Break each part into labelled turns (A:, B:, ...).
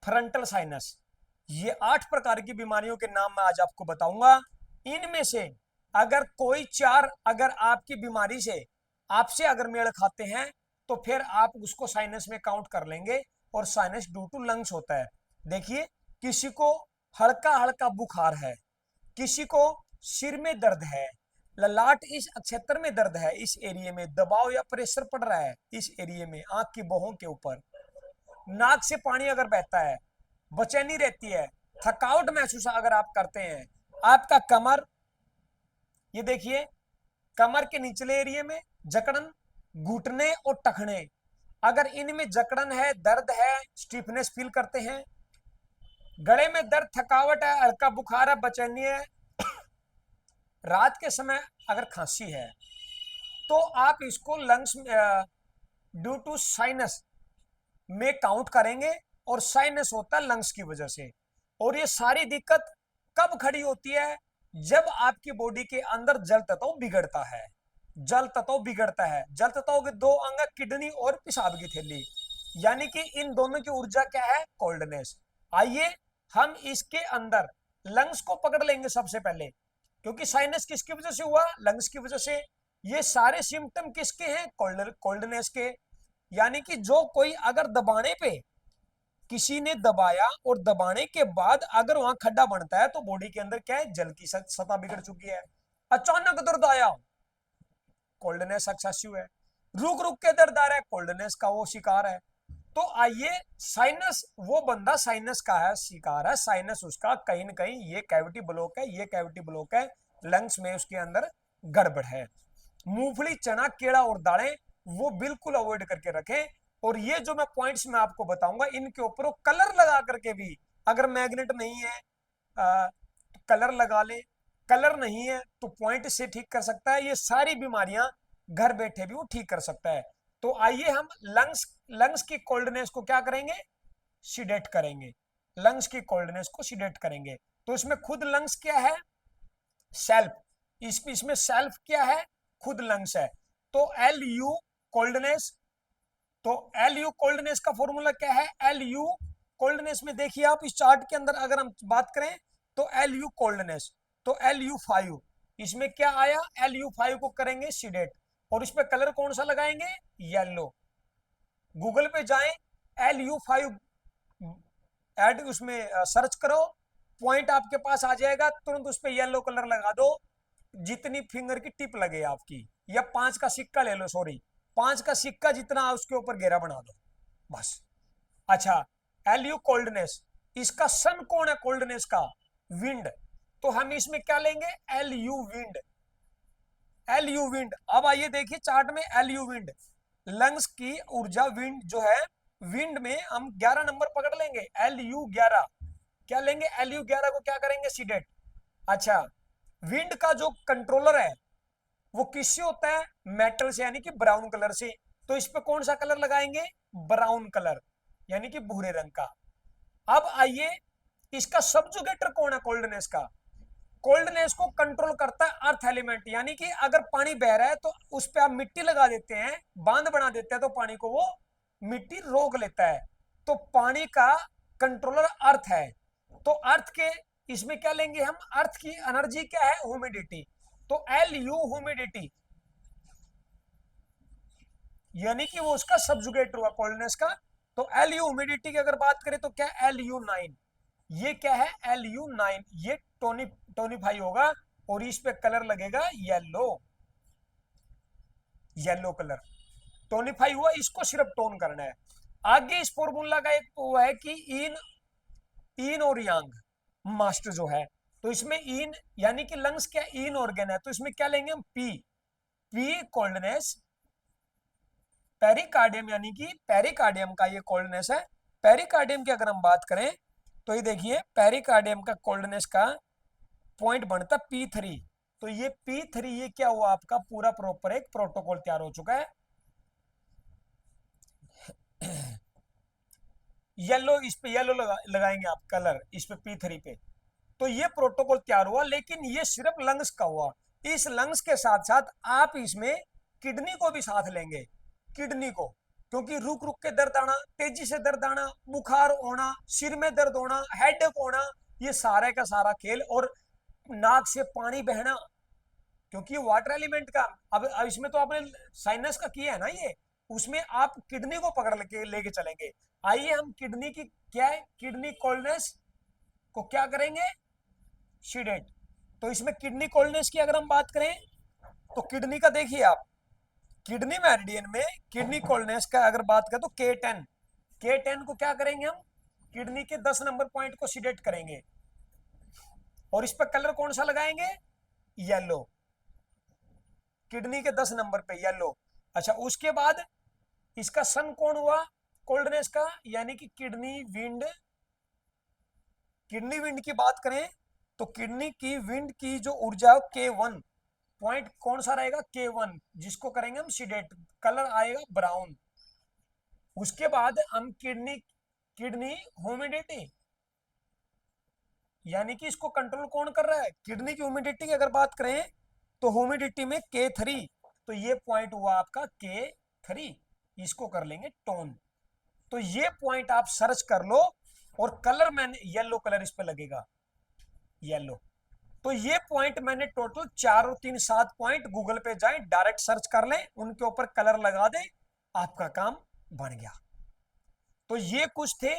A: Frontal sinus. ये 8 प्रकार की बीमारियों के नाम मैं आज आपको बताऊंगा। इनमें से अगर कोई 4 अगर आपकी बीमारी से आपसे अगर मेल खाते हैं तो फिर आप उसको साइनस में काउंट कर लेंगे, और साइनस ड्यू टू लंग्स होता है। देखिए, किसी को हल्का हल्का बुखार है, किसी को सिर में दर्द है, ललाट इस क्षेत्र में दर्द है, इस एरिया में दबाव या प्रेशर पड़ रहा है, इस एरिया में आंख की भौहों के ऊपर, नाक से पानी अगर बहता है, बेचैनी रहती है, थकावट महसूस अगर आप करते हैं, आपका कमर, ये देखिए कमर के निचले एरिया में जकड़न, घुटने और टखने, अगर इनमें जकड़न है, दर्द है, स्टिफनेस फील करते हैं, गले में दर्द, थकावट है, हल्का बुखार है, बेचैनी है, रात के समय अगर खांसी है, तो आप इसको लंग्स ड्यू टू साइनस में काउंट करेंगे, और साइनस होता है लंग्स की वजह से। और ये सारी दिक्कत कब खड़ी होती है? जब आपकी बॉडी के अंदर जल तत्व बिगड़ता है। जल तत्व बिगड़ता है, जल तत्व के 2 अंग, किडनी और पेशाब की थैली, यानी कि इन दोनों की ऊर्जा क्या है? कोल्डनेस। आइए हम इसके अंदर लंग्स को पकड़ लेंगे सबसे पहले, क्योंकि साइनस किसकी वजह से हुआ? लंग्स की वजह से। ये सारे सिम्टम किसके हैं? कोल्डनेस के। यानी कि जो कोई अगर दबाने पे, किसी ने दबाया और दबाने के बाद अगर वहां खड्डा बनता है, तो बॉडी के अंदर क्या है? जल की सतह बिगड़ चुकी है। अचानक दर्द आया, कोल्डनेस एक्सेसिव है। रुक रुक के दर्द आ रहा है, कोल्डनेस का वो शिकार है। तो आइए, साइनस, वो बंदा साइनस का है, शिकार है, साइनस उसका कहीं ना कहीं ये कैविटी ब्लॉक है, ये कैविटी ब्लॉक है, लंग्स में उसके अंदर गड़बड़ है। मूंगफली, चना, केला और दालें वो बिल्कुल अवॉइड करके रखें। और ये जो मैं पॉइंट्स में आपको बताऊंगा, इनके ऊपर वो कलर लगा करके भी, अगर मैग्नेट नहीं है तो कलर लगा ले, कलर नहीं है तो पॉइंट से ठीक कर सकता है। ये सारी बीमारियां घर बैठे भी वो ठीक कर सकता है। तो आइए हम लंग्स लंग्स की कोल्डनेस को क्या करेंगे? सिडेट करेंगे। लंग्स की कोल्डनेस को सिडेट करेंगे। तो इसमें खुद लंग्स क्या है? सेल्फ। इसमें सेल्फ क्या है? खुद लंग्स है। तो एल यू कोल्डनेस, तो एल यू कोल्डनेस का फॉर्मूला क्या है? एल यू कोल्डनेस में देखिए आप इस चार्ट के अंदर अगर हम बात करें तो एल यू कोल्डनेस, तो एल यू 5, इसमें क्या आया? एल यू 5 को करेंगे सिडेट, और इस पे कलर कौन सा लगाएंगे? येलो। गूगल पे जाएं, एल यू 5 एड उसमें सर्च करो, पॉइंट आपके पास आ जाएगा, तुरंत उस पर येलो कलर लगा दो, जितनी फिंगर की टिप लगे आपकी, या 5 का सिक्का ले लो, सॉरी 5 का सिक्का जितना उसके ऊपर घेरा बना दो, बस। अच्छा, एलयू कोल्डनेस, इसका सन कौन है कोल्डनेस का? विंड। तो हम इसमें क्या लेंगे? एलयू विंड। एलयू विंड। अब आइए देखिए चार्ट में एलयू विंड, लंग्स की ऊर्जा विंड जो है, विंड में हम 11 नंबर पकड़ लेंगे, एलयू 11 क्या लेंगे? एलयू 11 को क्या करेंगे? सीडेट। अच्छा, विंड का जो कंट्रोलर है वो किससे होता है? मेटल से, यानी कि ब्राउन कलर से। तो इस पे कौन सा कलर लगाएंगे? ब्राउन कलर, यानी कि भूरे रंग का। अब आइए, इसका सब्जुगेटर कौन है कोल्डनेस का? कोल्डनेस को कंट्रोल करता है अर्थ एलिमेंट, यानी कि अगर पानी बह रहा है तो उस पर आप मिट्टी लगा देते हैं, बांध बना देते हैं, तो पानी को वो मिट्टी रोक लेता है। तो पानी का कंट्रोलर अर्थ है। तो अर्थ के इसमें क्या लेंगे हम? अर्थ की एनर्जी क्या है? ह्यूमिडिटी। तो एल यू ह्यूमिडिटी, यानी कि वो उसका सब्जुगेटर हुआ कोल्डनेस का। तो एल यू ह्यूमिडिटी की अगर बात करें तो क्या? एल यू 9, ये क्या है? एल यू 9, ये टोनिफाई होगा, और इस पे कलर लगेगा येलो, येलो कलर टोनिफाई हुआ, इसको सिर्फ टोन करना है। आगे इस फॉर्मूला का एक वो है कि इन इन और यांग मास्टर जो है, तो इसमें इन यानी कि लंग्स क्या? इन ऑर्गन है, तो इसमें क्या लेंगे हम? पी। पी कोल्डनेस, पेरिकार्डियम, यानी कि पेरिकार्डियम का ये कोल्डनेस है। पेरिकार्डियम की अगर हम बात करें तो ये देखिए, पेरिकार्डियम का कोल्डनेस का पॉइंट बनता P3। तो ये P3, ये क्या हुआ? आपका पूरा प्रॉपर एक प्रोटोकॉल तैयार हो चुका है। येलो, इस पे येलो लगाएंगे आप कलर, इस पे P3 पे। तो ये प्रोटोकॉल तैयार हुआ, लेकिन ये सिर्फ लंग्स का हुआ। इस लंग्स के साथ साथ आप इसमें किडनी को भी साथ लेंगे, किडनी को। क्योंकि रुक रुक के दर्द आना, तेजी से दर्द आना, बुखार होना, सिर में दर्द होना, हेडेक होना, ये सारे का सारा खेल, और नाक से पानी बहना, क्योंकि वाटर एलिमेंट का। अब इसमें तो आपने साइनस का किया है ना, ये उसमें आप किडनी को पकड़ लेके चलेंगे। आइए हम किडनी की क्या है, किडनी कोल्डनेस को क्या करेंगे, सीडेट। तो इसमें किडनी कोल्डनेस की अगर हम बात करें तो किडनी का देखिए आप, किडनी मेरिडियन में किडनी कोल्डनेस का अगर बात करें तो K10, K10 को क्या करेंगे हम, किडनी के 10 नंबर पॉइंट को सीडेट करेंगे, और इस पर कलर कौन सा लगाएंगे, येलो, किडनी के 10 नंबर पे येलो। अच्छा, उसके बाद इसका सन कौन हुआ कोल्डनेस का, यानी कि किडनी विंड। किडनी विंड की बात करें तो किडनी की विंड की जो ऊर्जा K1 पॉइंट कौन सा रहेगा, K1, जिसको करेंगे हम सीडेट, कलर आएगा ब्राउन। उसके बाद हम किडनी किडनी ह्यूमिडिटी, यानी कि इसको कंट्रोल कौन कर रहा है, किडनी की ह्यूमिडिटी की अगर बात करें तो ह्यूमिडिटी में K3, तो ये पॉइंट हुआ आपका K3, इसको कर लेंगे टोन। तो ये पॉइंट आप सर्च कर लो, और कलर मैंने येलो कलर इस पे लगेगा, येलो। तो ये पॉइंट मैंने टोटल 4 और 3 7 पॉइंट, गूगल पे जाएं, डायरेक्ट सर्च कर लें, उनके ऊपर कलर लगा दें, आपका काम बन गया। तो ये कुछ थे,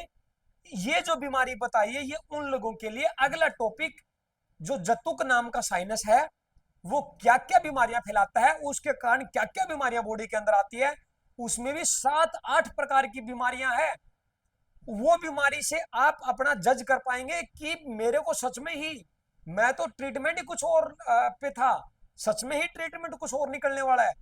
A: ये जो बीमारी बताई है ये उन लोगों के लिए। अगला टॉपिक जो जतुक नाम का साइनस है, वो क्या क्या बीमारियां फैलाता है, उसके कारण क्या क्या बीमारियां बॉडी के अंदर आती है, उसमें भी 7-8 प्रकार की बीमारियां हैं। वो बीमारी से आप अपना जज कर पाएंगे कि मेरे को सच में ही, मैं तो ट्रीटमेंट ही कुछ और पे था, सच में ही ट्रीटमेंट कुछ और निकलने वाला है।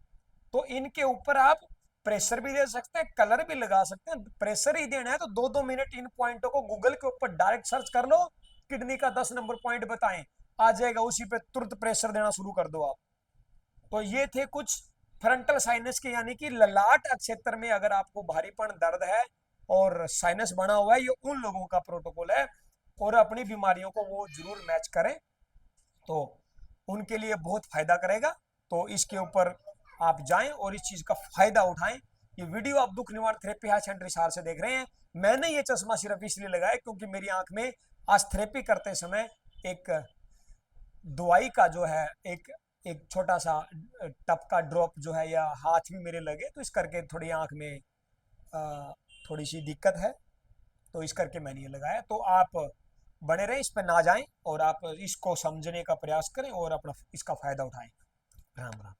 A: तो इनके ऊपर आप प्रेशर भी दे सकते हैं, कलर भी लगा सकते हैं। प्रेशर ही देना है तो 2-2 मिनट इन पॉइंटों को गूगल के ऊपर डायरेक्ट सर्च कर लो, किडनी का 10 नंबर पॉइंट बताएं, आ जाएगा, उसी पे तुरंत प्रेशर देना शुरू कर दो आप। तो ये थे कुछ फ्रंटल साइनस के, यानी कि ललाट क्षेत्र में अगर आपको भारीपन दर्द है और साइनस बना हुआ है, ये उन लोगों का प्रोटोकॉल है, और अपनी बीमारियों को वो जरूर मैच करें, तो उनके लिए बहुत फायदा करेगा। तो इसके ऊपर आप जाएं और इस चीज का फायदा उठाएं। ये वीडियो आप दुख निवारण थेरेपी हाई सेंटर हिसार से देख रहे हैं। मैंने ये चश्मा सिर्फ इसलिए लगाया क्योंकि मेरी आंख में आज थेरेपी करते समय एक दवाई का जो है एक एक छोटा सा टप का ड्रॉप जो है, या हाथ भी मेरे लगे, तो इस करके थोड़ी आंख में थोड़ी सी दिक्कत है, तो इस करके मैंने ये लगाया। तो आप बने रहें, इस पर ना जाएं, और आप इसको समझने का प्रयास करें और अपना इसका फायदा उठाएं। राम राम।